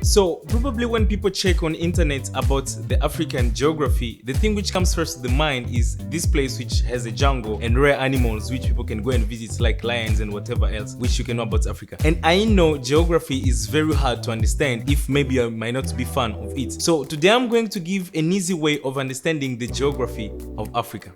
So probably when people check on internet about the African geography, the thing which comes first to the mind is this place which has a jungle and rare animals which people can go and visit, like lions and whatever else which you can know about Africa. And I know geography is very hard to understand if maybe I might not be fan of it. So today I'm going to give an easy way of understanding the geography of Africa.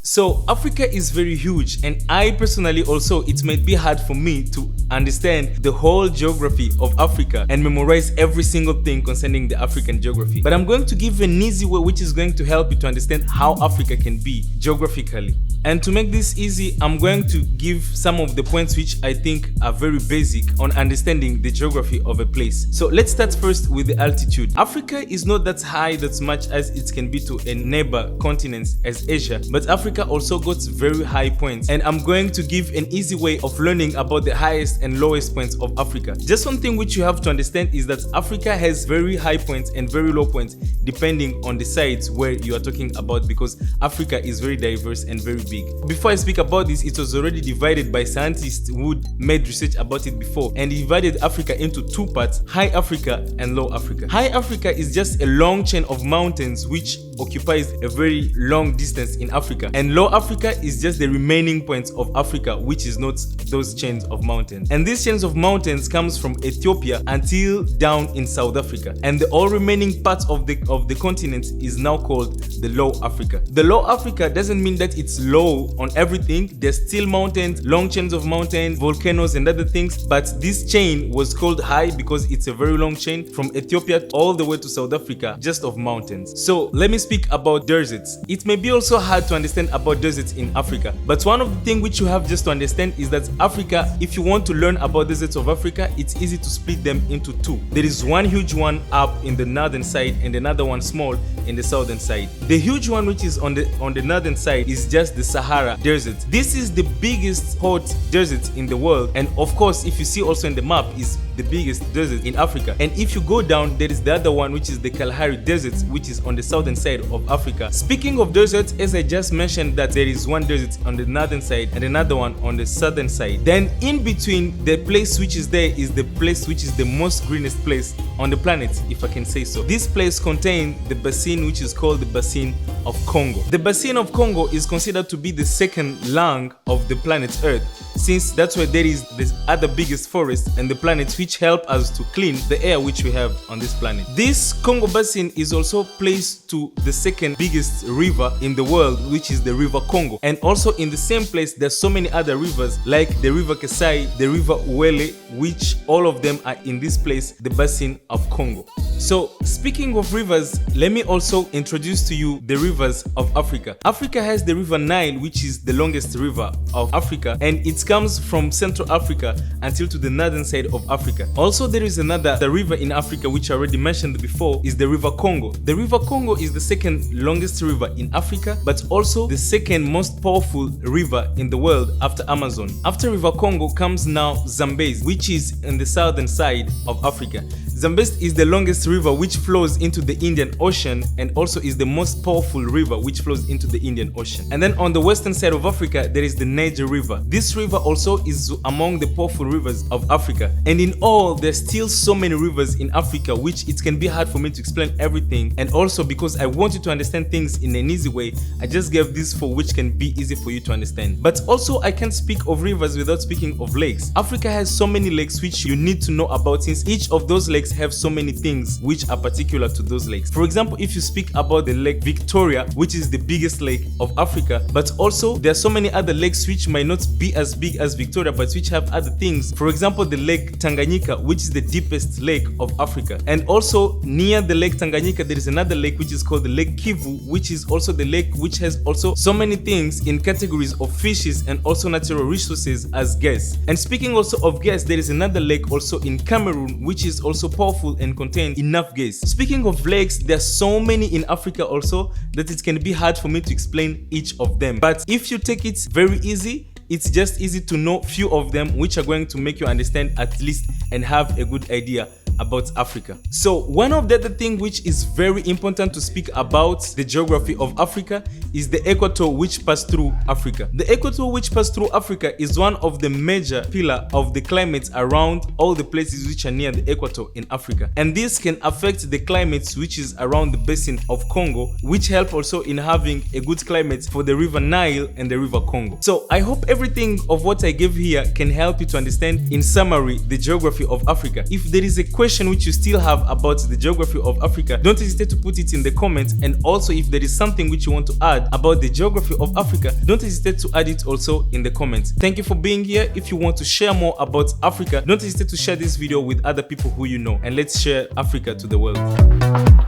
So Africa is very huge, and I personally also, it might be hard for me to understand the whole geography of Africa and memorize every single thing concerning the African geography. But I'm going to give an easy way which is going to help you to understand how Africa can be geographically. And to make this easy, I'm going to give some of the points which I think are very basic on understanding the geography of a place. So let's start first with the altitude. Africa is not that high as much as it can be to a neighbor continent as Asia, but Africa also got very high points, and I'm going to give an easy way of learning about the highest and lowest points of Africa. Just one thing which you have to understand is that Africa has very high points and very low points depending on the sides where you are talking about, because Africa is very diverse and very big. Before I speak about this, it was already divided by scientists who made research about it before, and divided Africa into two parts: High Africa and Low Africa. High Africa is just a long chain of mountains which occupies a very long distance in Africa, and Low Africa is just the remaining points of Africa which is not those chains of mountains. And these chains of mountains comes from Ethiopia until down in South Africa, and the all remaining parts of the continent is now called the Low Africa. The Low Africa doesn't mean that it's low on everything. There's still mountains, long chains of mountains, volcanoes and other things, but this chain was called high because it's a very long chain from Ethiopia all the way to South Africa, just of mountains. So let me speak about deserts. It may be also hard to understand about deserts in Africa, but one of the things which you have just to understand is that Africa, if you want to learn about deserts of Africa, it's easy to split them into two. There is one huge one up in the northern side and another one small in the southern side. The huge one which is on the northern side is just the Sahara Desert. This is the biggest hot desert in the world, and of course if you see also in the map is the biggest desert in Africa. And if you go down, there is the other one which is the Kalahari Desert, which is on the southern side of Africa. Speaking of deserts, as I just mentioned that there is one desert on the northern side and another one on the southern side. Then in between, the place which is there is the place which is the most greenest place on the planet, if I can say so. This place contains the basin which is called the Basin of Congo. The Basin of Congo is considered to be the second lung of the planet Earth, since that's where there is the other biggest forest and the planet which help us to clean the air which we have on this planet. This Congo Basin is also placed to the second biggest river in the world, which is the River Congo. And also in the same place, there's so many other rivers like the River Kasai, the River Uele, which all of them are in this place, the Basin of Congo. So speaking of rivers, let me also introduce to you the rivers of Africa. Africa has the River Nile, which is the longest river of Africa, and it comes from Central Africa until to the northern side of Africa. Also there is the river in Africa which I already mentioned before, is the River Congo. The River Congo is the second longest river in Africa, but also the second most powerful river in the world after Amazon. After River Congo comes now Zambezi, which is in the southern side of Africa. Zambezi is the longest river which flows into the Indian Ocean, and also is the most powerful river which flows into the Indian Ocean. And then on the western side of Africa, there is the Niger River. This river also is among the powerful rivers of Africa. And in all, there's still so many rivers in Africa which it can be hard for me to explain everything. And also because I want you to understand things in an easy way, I just gave this for which can be easy for you to understand. But also I can't speak of rivers without speaking of lakes. Africa has so many lakes which you need to know about, since each of those lakes have so many things which are particular to those lakes. For example, if you speak about the Lake Victoria, which is the biggest lake of Africa, but also there are so many other lakes which might not be as big as Victoria, but which have other things. For example, the Lake Tanganyika, which is the deepest lake of Africa. And also near the Lake Tanganyika, there is another lake which is called the Lake Kivu, which is also the lake which has also so many things in categories of fishes and also natural resources as gas. And speaking also of gas, there is another lake also in Cameroon, which is also powerful and contains enough gas. Speaking of lakes, there are so many in Africa also that it can be hard for me to explain each of them. But if you take it very easy, it's just easy to know few of them which are going to make you understand at least and have a good idea about Africa. So one of the other things which is very important to speak about the geography of Africa is the equator which passed through Africa. The equator which passed through Africa is one of the major pillars of the climate around all the places which are near the equator in Africa. And this can affect the climate which is around the basin of Congo, which help also in having a good climate for the river Nile and the river Congo. So I hope everything of what I gave here can help you to understand in summary the geography of Africa. If there is a question which you still have about the geography of Africa, don't hesitate to put it in the comments. And also if there is something which you want to add about the geography of Africa, don't hesitate to add it also in the comments. Thank you for being here. If you want to share more about Africa, don't hesitate to share this video with other people who you know, and let's share Africa to the world.